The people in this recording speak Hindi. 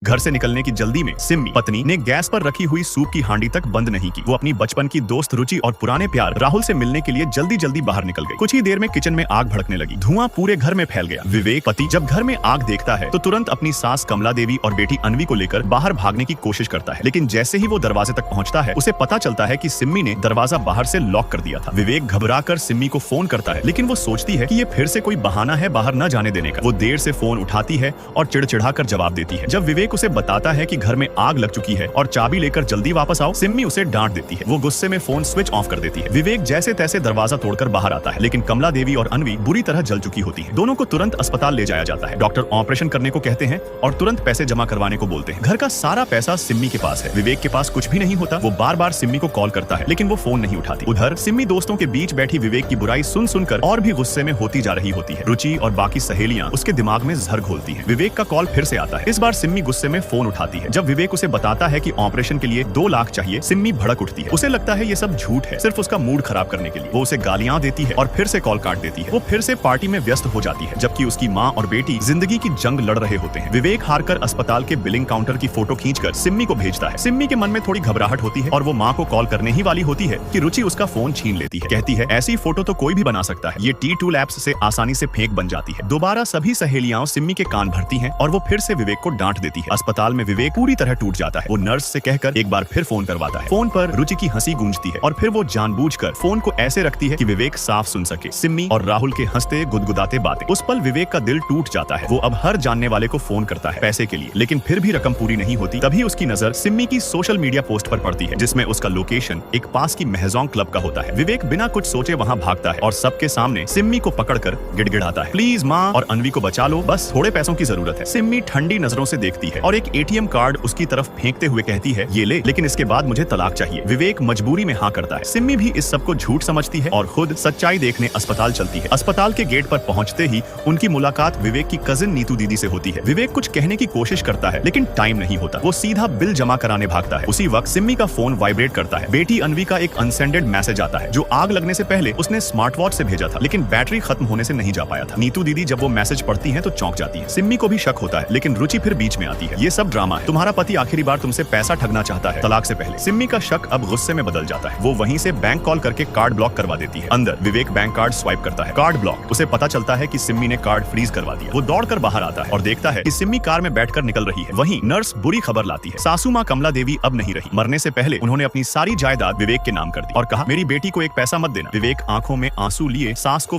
घर से निकलने की जल्दी में सिम्मी पत्नी ने गैस पर रखी हुई सूप की हांडी तक बंद नहीं की। वो अपनी बचपन की दोस्त रुचि और पुराने प्यार राहुल से मिलने के लिए जल्दी जल्दी बाहर निकल गई। कुछ ही देर में किचन में आग भड़कने लगी। धुआं पूरे घर में फैल गया। विवेक पति जब घर में आग देखता है तो तुरंत अपनी सास कमला देवी और बेटी अन्वी को लेकर बाहर भागने की कोशिश करता है, लेकिन जैसे ही वो दरवाजे तक पहुंचता है उसे पता चलता है कि सिम्मी ने दरवाजा बाहर से लॉक कर दिया था। विवेक घबराकर सिम्मी को फोन करता है, लेकिन वो सोचती है कि ये फिर से कोई बहाना है बाहर न जाने देने का। वो देर से फोन उठाती है और चिड़चिड़ाकर जवाब देती है। जब विवेक उसे बताता है कि घर में आग लग चुकी है और चाबी लेकर जल्दी वापस आओ, सिम्मी उसे डांट देती है। वो गुस्से में फोन स्विच ऑफ कर देती है। विवेक जैसे तैसे दरवाजा तोड़कर बाहर आता है, लेकिन कमला देवी और अन्वी बुरी तरह जल चुकी होती है। दोनों को तुरंत अस्पताल ले जाया जाता है। डॉक्टर ऑपरेशन करने को कहते हैं और तुरंत पैसे जमा करवाने को बोलते हैं। घर का सारा पैसा सिम्मी के पास है। विवेक के पास कुछ भी नहीं होता। वो बार बार सिम्मी को कॉल करता है, लेकिन वो फोन नहीं उठाती। उधर सिम्मी दोस्तों के बीच बैठी विवेक की बुराई सुन सुनकर और भी गुस्से में होती जा रही होती है। रुचि और बाकी सहेलियां उसके दिमाग में जहर घोलती हैं। विवेक का कॉल फिर से आता है। इस बार सिम्मी गुस्से में फोन उठाती है। जब विवेक उसे बताता है कि ऑपरेशन के लिए 2 लाख चाहिए, सिम्मी भड़क उठती है। उसे लगता है ये सब झूठ है, सिर्फ उसका मूड खराब करने के लिए। वो उसे गालियां देती है और फिर से कॉल काट देती है। वो फिर से पार्टी में व्यस्त हो जाती है, जबकि उसकी माँ और बेटी जिंदगी की जंग लड़ रहे होते हैं। विवेक हारकर अस्पताल के बिलिंग काउंटर की फोटो खींचकर सिम्मी को भेजता है। सिम्मी के मन में थोड़ी घबराहट होती है और वो माँ को कॉल करने ही वाली होती है कि रुचि उसका फोन छीन लेती है। कहती है ऐसी फोटो तो कोई भी बना सकता है, ये T2 लैब्स से आसानी से फेक बन जाती है। दोबारा सभी सहेलियां सिम्मी के कान भरती हैं और वो फिर से विवेक को डांट देती है। अस्पताल में विवेक पूरी तरह टूट जाता है। वो नर्स से कहकर एक बार फिर फोन करवाता है। फोन पर रुचि की हंसी गूंजती है और फिर वो जानबूझकर फोन को ऐसे रखती है कि विवेक साफ सुन सके सिम्मी और राहुल के हंसते गुदगुदाते बातें। उस पल विवेक का दिल टूट जाता है। वो अब हर जानने वाले को फोन करता है पैसे के लिए, लेकिन फिर भी रकम पूरी नहीं होती। तभी उसकी नजर सिम्मी की सोशल मीडिया पोस्ट पर पड़ती है, जिसमें उसका लोकेशन एक पास की महजोंग क्लब का होता है। विवेक बिना कुछ सोचे वहाँ भागता है और सबके सामने सिम्मी को पकड़कर गिड़गिड़ाता है, प्लीज माँ और अन्वी को बचा लो, बस थोड़े पैसों की जरूरत है। सिम्मी ठंडी नजरों से देखती है और एक ATM कार्ड उसकी तरफ फेंकते हुए कहती है ये ले, लेकिन इसके बाद मुझे तलाक चाहिए। विवेक मजबूरी में हाँ करता है। सिम्मी भी इस सब को झूठ समझती है और खुद सच्चाई देखने अस्पताल चलती है। अस्पताल के गेट पर पहुंचते ही उनकी मुलाकात विवेक की कजिन नीतू दीदी से होती है। विवेक कुछ कहने की कोशिश करता है, लेकिन टाइम नहीं होता। वो सीधा बिल जमा कराने भागता है। उसी वक्त सिम्मी का फोन वाइब्रेट करता है। बेटी अन्वी का एक अनसेंडेड मैसेज आता है, जो आग लगने से पहले उसने स्मार्ट वॉच से भेजा था, लेकिन बैटरी खत्म होने से नहीं जा पाया था। नीतू दीदी जब वो मैसेज पढ़ती है तो चौंक जाती है। सिम्मी को भी शक होता है, लेकिन रुचि फिर बीच में आती है। ये सब ड्रामा है, तुम्हारा पति आखिरी बार तुमसे पैसा ठगना चाहता है तलाक से पहले। सिम्मी का शक अब गुस्से में बदल जाता है। वो वहीं से बैंक कॉल करके कार्ड ब्लॉक करवा देती है। अंदर विवेक बैंक कार्ड स्वाइप करता है, कार्ड ब्लॉक। उसे पता चलता है कि सिम्मी ने कार्ड फ्रीज करवा दिया। वो दौड़कर बाहर आता है और देखता है कि सिम्मी कार में बैठकर निकल रही है। वहीं नर्स बुरी खबर लाती है, सासू माँ कमला देवी अब नहीं रही। मरने से पहले उन्होंने अपनी सारी जायदाद विवेक के नाम कर दी और कहा मेरी बेटी को एक पैसा मत देना। विवेक आंखों में आंसू लिए सास को